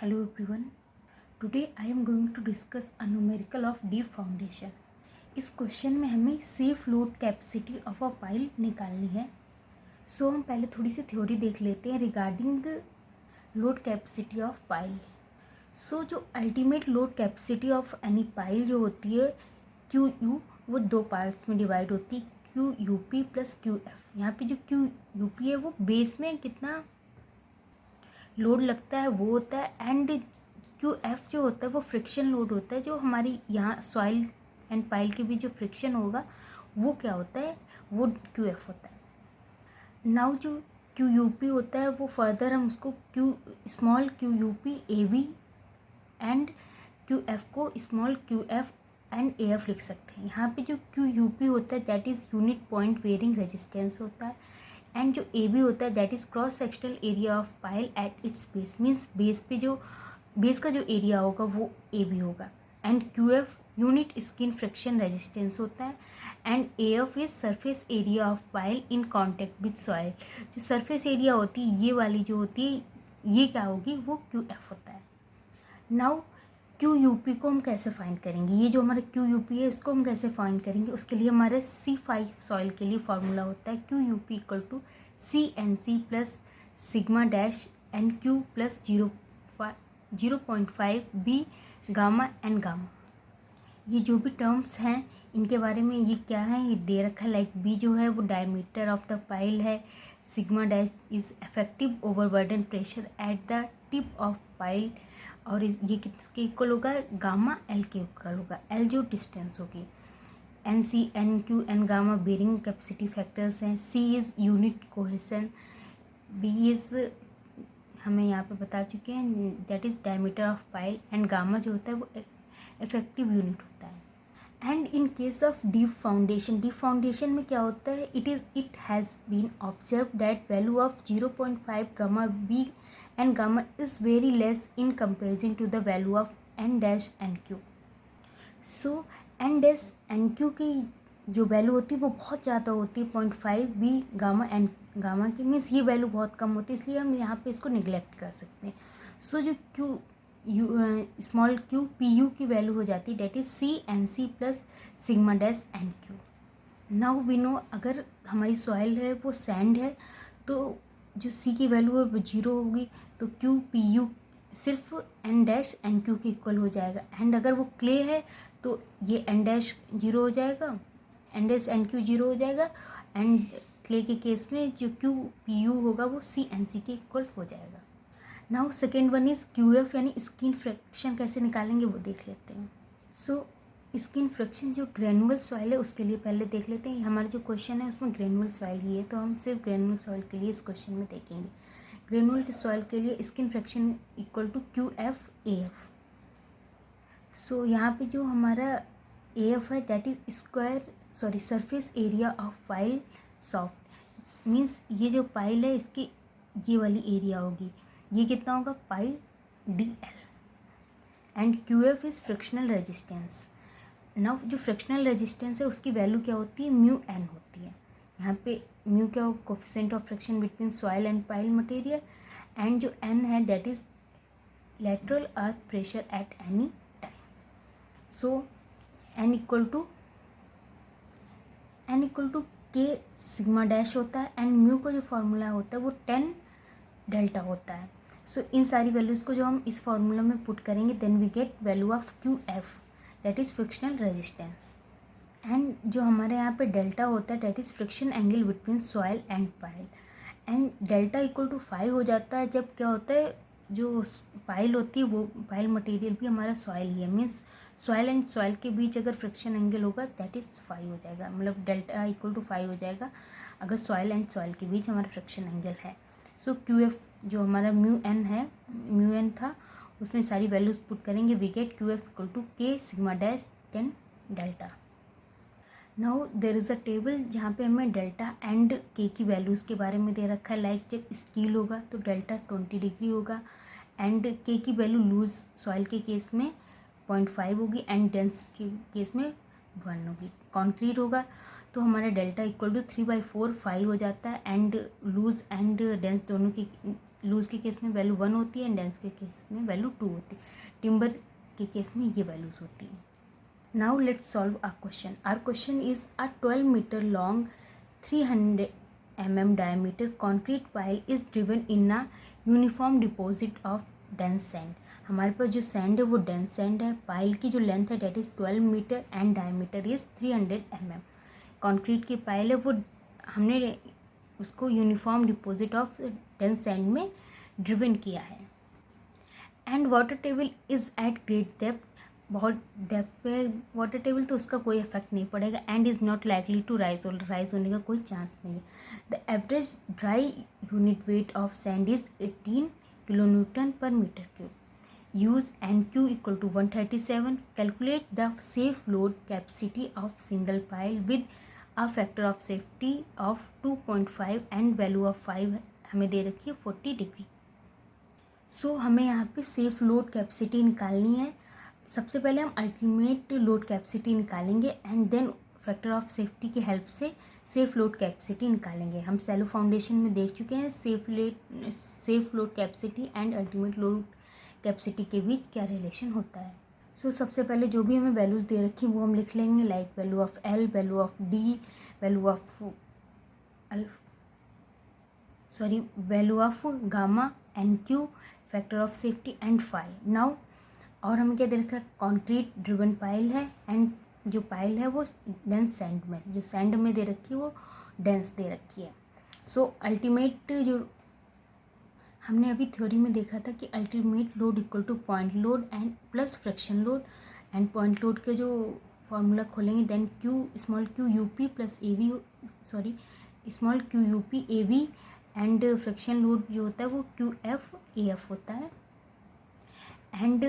Hello everyone. Today I am going to discuss a numerical of deep foundation. इस question में हमें safe load capacity of a pile निकालनी है. सो हम पहले थोड़ी सी थ्योरी देख लेते हैं regarding load capacity of pile. So जो ultimate load capacity of any pile जो होती है क्यू यू, वो दो पार्ट्स में डिवाइड होती है, q U P plus Q F. यहाँ पे जो क्यू यू पी है वो बेस में कितना लोड लगता है वो होता है, एंड क्यू एफ जो होता है वो फ्रिक्शन लोड होता है, जो हमारी यहाँ सॉइल एंड पाइल के बीच जो फ्रिक्शन होगा वो क्या होता है, वो क्यू एफ होता है. नाउ जो क्यू यू पी होता है वो फर्दर हम उसको small Q you P A V and Q F को small Q F and A F लिख सकते हैं. यहाँ पे जो क्यू यू पी होता है that is unit point wearing resistance होता है, एंड जो ए बी होता है that is cross sectional area of pile at its base. Means base पे जो बेस का जो एरिया होगा वो ए बी होगा. And Q F unit skin friction resistance होता है, and A F is surface area of pile in contact with soil. जो सरफेस एरिया होती है ये वाली जो होती है ये क्या होगी, वो क्यू एफ होता है. नाउ क्यू यू पी को हम कैसे फाइंड करेंगे, ये जो हमारा क्यू यू पी है इसको हम कैसे फाइंड करेंगे, उसके लिए हमारे C5 सॉइल के लिए फार्मूला होता है q you p equal to c n c plus sigma dash n q plus 0.5 b gamma n gamma. ये जो भी टर्म्स हैं इनके बारे में ये क्या है, ये दे रखा है. लाइक बी जो है वो डायमीटर ऑफ द पाइल है, sigma dash is effective overburden pressure at the tip of pile, और ये किसके इक्वल होगा, गामा एल के इक्वल होगा, एल जो डिस्टेंस होगी. N C N Q N gamma bearing capacity factors हैं. C is unit cohesion, B is हमें यहाँ पे बता चुके हैं that is diameter of pile, and gamma जो होता है वो इफेक्टिव यूनिट होता है. And in case of deep foundation में क्या होता है, it has been observe that value of 0.5 gamma b and gamma is very less in comparison to the value of n dash n q. So n dash n q की जो value होती है वो बहुत ज़्यादा होती है 0.5 बी गामा एन गामा की. मीन्स ये वैल्यू बहुत कम होती है, इसलिए हम यहाँ पे इसको निगलेक्ट कर सकते हैं. सो जो q u small q p u की वैल्यू हो जाती है that is c n c plus sigma dash n q. Now we know अगर हमारी सॉइल है वो सैंड है तो जो सी की वैल्यू है वो 0 होगी, तो क्यू पी यू सिर्फ एन डैश एन क्यू के इक्वल हो जाएगा. एंड अगर वो क्ले है तो ये एन डैश 0 हो जाएगा, एन डैश एन क्यू 0 हो जाएगा, एंड क्ले के केस में जो क्यू पी यू होगा वो सी एन सी के इक्वल हो जाएगा. Now second one is Q F यानी स्किन फ्रैक्शन कैसे निकालेंगे वो देख लेते हैं. सो स्किन फ्रैक्शन जो ग्रेनुअल सॉइल है उसके लिए पहले देख लेते हैं. हमारा जो क्वेश्चन है उसमें ग्रेनुअल सॉइल ही है, तो हम सिर्फ ग्रेनुअल सॉइल के लिए इस क्वेश्चन में देखेंगे. ग्रेनुअल सॉइल के लिए skin friction equal to Q F A F. So यहाँ पे जो हमारा ए एफ है that is surface area of pile shaft. Means ये जो पाइल है इसकी ये वाली एरिया होगी, ये कितना होगा pile D L. And Q F is frictional resistance. Now जो फ्रिक्शनल रेजिस्टेंस है उसकी वैल्यू क्या होती है, म्यू एन होती है. यहाँ पे म्यू क्या हो, coefficient of friction between soil and pile material, and जो एन है that is lateral earth pressure at any time. So n equal to के सिग्मा डैश होता है, एंड म्यू का जो फॉर्मूला होता है वो 10 डेल्टा होता है. सो इन सारी वैल्यूज़ को जो हम इस फार्मूला में पुट करेंगे then we get value of q f that is frictional resistance. And जो हमारे यहाँ पे डेल्टा होता है that is friction angle between soil and pile. And delta equal to 5 हो जाता है जब क्या होता है, जो पाइल होती है वो पाइल मटेरियल भी हमारा सॉइल ही है. मीन्स सॉइल एंड सॉइल के बीच अगर फ्रिक्शन एंगल होगा दैट इज़ 5 हो जाएगा, मतलब डेल्टा इक्वल टू 5 हो जाएगा अगर सॉइल एंड सॉइल के बीच हमारा फ्रिक्शन एंगल है. सो क्यू एफ जो हमारा म्यू एन था उसमें सारी वैल्यूज़ पुट करेंगे, we get Q F equal to के sigma dash 10 delta. Now there is a table जहाँ पे हमें डेल्टा एंड के की वैल्यूज़ के बारे में दे रखा है. लाइक जब स्टील होगा तो डेल्टा 20 डिग्री होगा, एंड के की वैल्यू लूज सॉइल के केस में 0.5 होगी, एंड डेंस के केस में 1 होगी. कॉन्क्रीट होगा तो हमारा डेल्टा इक्वल टू 3/4 5 हो जाता है, एंड लूज एंड डेंस दोनों की लूज के केस में वैल्यू 1 होती है एंड डेंस के केस में वैल्यू 2 होती है। टिम्बर के केस में ये वैल्यूज होती हैं। Now let's solve our question. Our question is a 12 meter long 300 mm diameter concrete pile is driven in a uniform deposit of dense sand। हमारे पास जो सैंड है वो डेंस सैंड है। पाइल की जो लेंथ है that is 12 meter and diameter is 300 mm। Concrete की pile है वो हमने उसको uniform deposit of dense sand में ड्रिवन किया है। And water table is at great depth. बहुत डेप्थ पे वाटर टेबल तो उसका कोई इफेक्ट नहीं पड़ेगा। And is not likely to rise होने का कोई चांस नहीं है। The average dry unit weight of sand is 18 kilonewton per metre cube. Use NQ equal to 137। Calculate the safe load capacity of single pile with a factor of safety of 2.5 and value of 5 हमें दे रखी है 40 degree. सो हमें यहाँ पे safe load capacity निकालनी है। सबसे पहले हम अल्टीमेट लोड कैपेसिटी निकालेंगे and then factor of safety की हेल्प से सेफ लोड कैपेसिटी निकालेंगे। हम सैलो फाउंडेशन में देख चुके हैं safe load capacity and ultimate load capacity के बीच क्या रिलेशन होता है। सो सबसे पहले जो भी हमें वैल्यूज़ दे रखी वो हम लिख लेंगे, like value of L, value of D, value of gamma, NQ, factor of safety and phi. Now और हमें क्या दे रखा है, कॉन्क्रीट ड्रिवन पाइल है एंड जो पाइल है वो डेंस सैंड में, जो सैंड में दे रखी है वो डेंस दे रखी है। सो अल्टीमेट जो हमने अभी थ्योरी में देखा था कि ultimate load equal to point load and plus friction load. And point load के जो फॉर्मूला खोलेंगे then small q u p plus AV, small q u p AV and friction load जो होता है वो QF AF होता है। एंड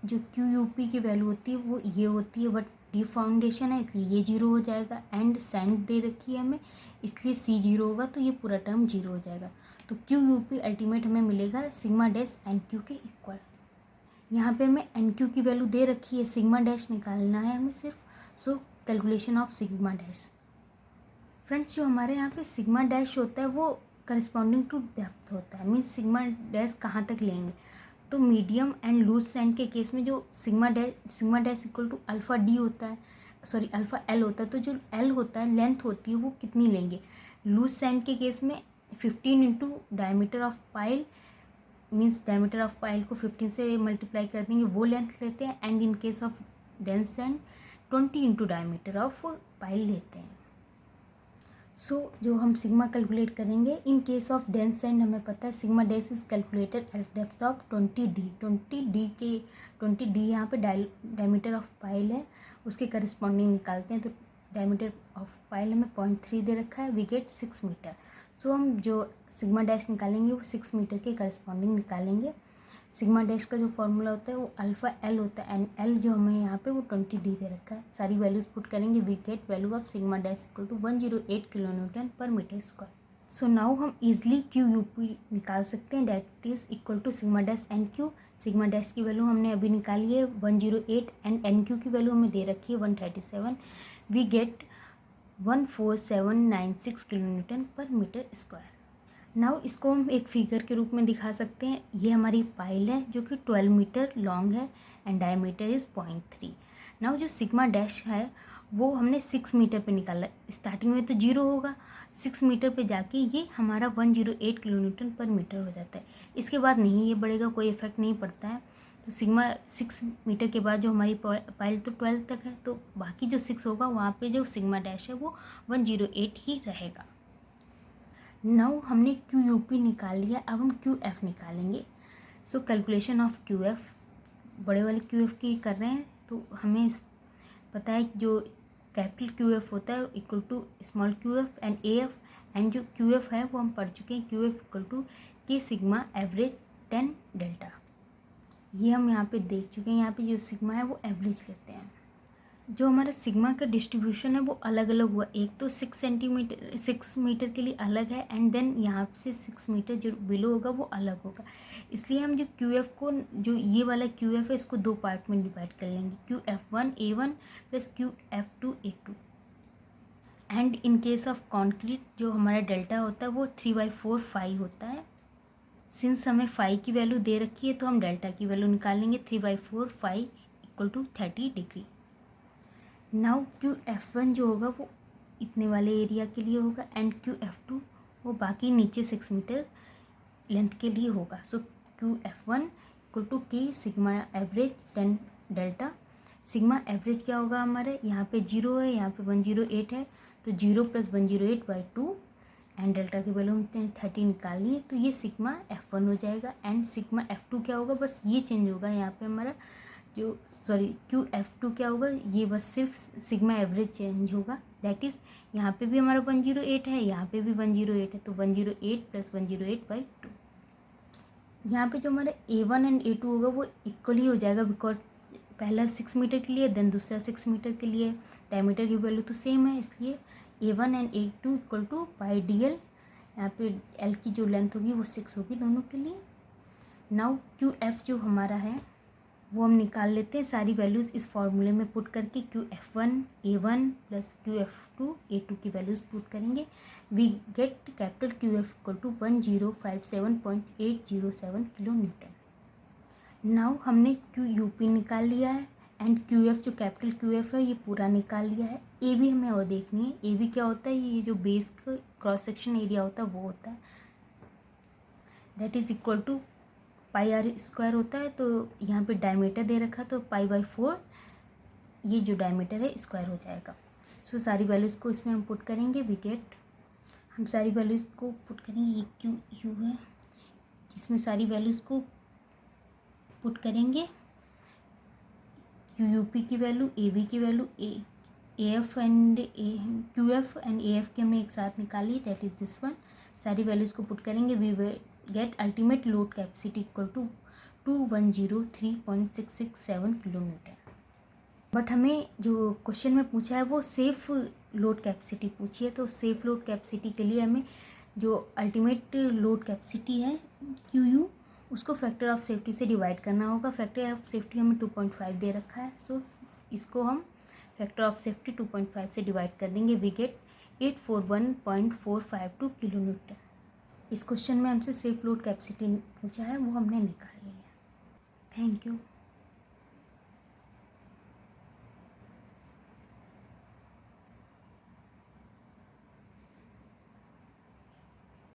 जो QUP की वैल्यू होती है वो ये होती है, बट डी फाउंडेशन है इसलिए ये 0 हो जाएगा। एंड सैंड दे रखी है हमें इसलिए C 0 होगा, तो ये पूरा टर्म 0 हो जाएगा। तो QUP अल्टीमेट हमें मिलेगा सिग्मा डैश NQ के इक्वल। यहाँ पे हमें NQ की वैल्यू दे रखी है, सिग्मा डैश निकालना है हमें सिर्फ। So calculation of sigma dash. Friends जो हमारे यहाँ पे सिग्मा डैश होता है वो करस्पॉन्डिंग टू डेप्थ होता है। मीन्स सिग्मा डैश कहाँ तक लेंगे, तो मीडियम एंड लूज सैंड के केस में जो sigma dash equal to alpha d होता है, अल्फ़ा एल होता है। तो जो एल होता है लेंथ होती है वो कितनी लेंगे, लूज सैंड के केस में 15 into diameter of pile, means diameter of pile को 15 से मल्टीप्लाई कर देंगे वो लेंथ लेते हैं। And in case of dense sand 20 into diameter of pile लेते हैं। सो जो हम सिग्मा कैलकुलेट करेंगे इन केस ऑफ डेंस सैंड हमें पता है sigma dash is calculated at depth of 20 D यहाँ पे डायमीटर ऑफ पाइल है उसके करस्पॉन्डिंग निकालते हैं। तो डायमीटर ऑफ पाइल हमें 0.3 दे रखा है, वी गेट 6 मीटर। सो हम जो सिग्मा डैश निकालेंगे वो 6 मीटर के करस्पॉन्डिंग निकालेंगे। सिग्मा डैश का जो फॉर्मूला होता है वो अल्फ़ा एल होता है एंड एल जो हमें यहाँ पे वो 20 डी दे रखा है। सारी वैल्यूज पुट करेंगे, we get value of sigma dash equal to 108 kilonewton per meter square. So now हम इजली QUP निकाल सकते हैं, that is equal to sigma dash NQ। Sigma dash की वैल्यू हमने अभी निकाली है 108 एंड NQ की वैल्यू हमें दे रखी है 137। We get 14796 kilonewton per meter square. Now इसको हम एक फिगर के रूप में दिखा सकते हैं। ये हमारी पाइल है जो कि 12 मीटर लॉन्ग है एंड डायमीटर इज़ 0.3। नाउ जो सिग्मा डैश है वो हमने 6 मीटर पे निकाला। स्टार्टिंग में तो 0 होगा, 6 मीटर पे जाके ये हमारा 108 किलोन्यूटन पर मीटर हो जाता है। इसके बाद नहीं ये बढ़ेगा, कोई इफेक्ट नहीं पड़ता है। तो सिग्मा 6 मीटर के बाद जो हमारी पाइल तो 12 तक है, तो बाकी जो 6 होगा वहाँ पे जो सिग्मा डैश है वो 108 ही रहेगा। नाउ हमने QUP निकाल लिया, अब हम QF निकालेंगे। सो कैलकुलेशन ऑफ QF, बड़े वाले QF की कर रहे हैं तो हमें पता है जो कैपिटल QF होता है equal to small QF and AF। And जो QF है वो हम पढ़ चुके हैं, QF equal to K sigma average 10 delta. ये हम यहाँ पे देख चुके हैं। यहाँ पे जो सिग्मा है वो एवरेज लेते हैं। जो हमारा सिग्मा का डिस्ट्रीब्यूशन है वो अलग अलग हुआ, एक तो 6 मीटर के लिए अलग है एंड देन यहाँ से 6 मीटर जो बिलो होगा वो अलग होगा। इसलिए हम जो QF को, जो ये वाला QF है इसको 2 पार्ट में डिवाइड कर लेंगे, QF1 A1 plus QF2 A2। And in case of concrete जो हमारा डेल्टा होता है वो 3/4 फाई होता है। सिंस हमें फाई की वैल्यू दे रखी है तो हम डेल्टा की वैल्यू निकाल लेंगे। 3/4 phi equal to 30 degree. Now QF1 जो होगा वो इतने वाले एरिया के लिए होगा एंड QF2 वो बाकी नीचे 6 मीटर लेंथ के लिए होगा। So QF1 equal to K sigma average 10 delta. Sigma average क्या होगा हमारे, यहाँ पे 0 है, यहाँ पे 108 है, तो 0 + 108/2 एंड डेल्टा की वैल्यू हमने 30 निकालनी है, तो ये सिग्मा F1 हो जाएगा। एंड सिग्मा F2 क्या होगा, बस ये चेंज होगा यहाँ पे हमारा जो QF2 क्या होगा, ये बस सिर्फ सिग्मा एवरेज चेंज होगा। दैट इज़ यहाँ पे भी हमारा 108 है, यहाँ पे भी 108 है, तो 108 + 108/2। यहाँ पे जो हमारा A1 एंड A2 होगा वो इक्वल ही हो जाएगा, बिकॉज पहला 6 मीटर के लिए देन दूसरा 6 मीटर के लिए डायमीटर की वैल्यू तो सेम है, इसलिए A1 and A2 equal to πdl। यहाँ पे L की जो लेंथ होगी वो 6 होगी दोनों के लिए। नाउ QF जो हमारा है वो हम निकाल लेते हैं सारी वैल्यूज़ इस फॉर्मूले में पुट करके। QF1 A1 + QF2 A2 की वैल्यूज़ पुट करेंगे। We get capital QF equal to 1057.807 kilo newton. Now हमने QUP निकाल लिया है एंड QF जो कैपिटल QF है ये पूरा निकाल लिया है। AB हमें और देखनी है। AB क्या होता है, ये जो बेस का क्रॉस सेक्शन एरिया होता है वो होता है, that is equal to πr² होता है। तो यहाँ पे डायमीटर दे रखा तो π/4 ये जो डायमीटर है स्क्वायर हो जाएगा। सो सारी वैल्यूज़ को इसमें हम पुट करेंगे। वी गेट, हम सारी वैल्यूज़ को पुट करेंगे, ये QU है, इसमें सारी वैल्यूज़ को पुट करेंगे। QUP की वैल्यू, AB की value, AF and QF and AF की हमने एक साथ निकाली, दैट इज़ दिस वन। सारी वैल्यूज़ को पुट करेंगे। We get ultimate load capacity equal to 2103.667 kilo newton. But हमें जो क्वेश्चन में पूछा है वो सेफ लोड कैपेसिटी पूछी है, तो सेफ लोड कैपेसिटी के लिए हमें जो अल्टीमेट लोड कैपेसिटी है QU उसको फैक्टर ऑफ सेफ्टी से डिवाइड करना होगा। फैक्टर ऑफ सेफ्टी हमें 2.5 दे रखा है, सो इसको हम फैक्टर ऑफ सेफ्टी 2.5 से डिवाइड कर देंगे। We get 841.452 kilo newton. इस क्वेश्चन में हमसे सेफ लोड कैपेसिटी पूछा है वो हमने निकाल लिया है। Thank you.